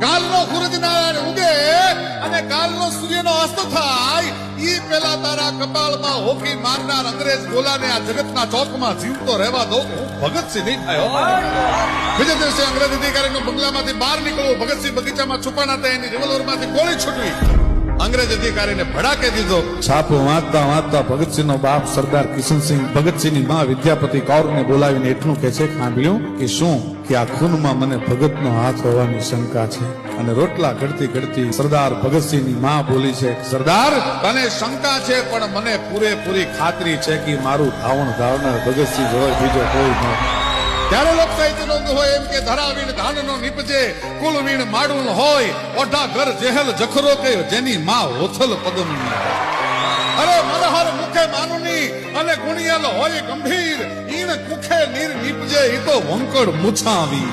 કાલનો સૂરજનારાયણ ઉગે અને કાલનો સૂર્યનો અસ્ત થાય ઈ પેલા તારા કપાળમાં હોકી મારનાર અંગ્રેજ ગોલાને આ જગતના ચોકમાં જીવતો રહેવા દો. હું ભગતસિંહ નહીં થયો. બીજા દિવસે અંગ્રેજ અધિકારીનો બંગલામાંથી બહાર નીકળવું, ભગતસિંહ બગીચામાં છુપાણા હતા, એની રિવોલ્વરમાંથી ગોળી છૂટવી, અંગ્રેજ અધિકારીને ભડાકે દીધો. છાપો વાંચતા વાંચતા ભગતસિંહનો બાપ સરદાર કિશનસિંહ ભગતસિંહની માં વિદ્યાપતિ કૌરને બોલાવીને એટલું કહે છે, સાંભળ્યું કે શું કે આ ખૂનમાં મને ભગતનો હાથ હોવાની શંકા છે. અને રોટલા ઘડતી ઘડતી સરદાર ભગતસિંહની માં બોલી છે, સરદાર તને શંકા છે પણ મને પૂરેપૂરી ખાતરી છે કે મારું ધાવણ ધાવનાર ભગતસિંહ હોય, બીજો કોઈ ન. ત્યારે લોક સાહિત્ય નોંધ હોય એમ કે ધરાવીણ ધાનનો નીપજે, કુલ વીણ માડું હોય, ઓઢા ઘર જેહલ જખરો કે જેની માં ઓથલ પદમની. અરે મનહર મુખે માનુની અને ગુણિયલ હોય ગંભીર, ઈણ કુખે નીર નીપજે ઈ તો વંકડ મુછાવી.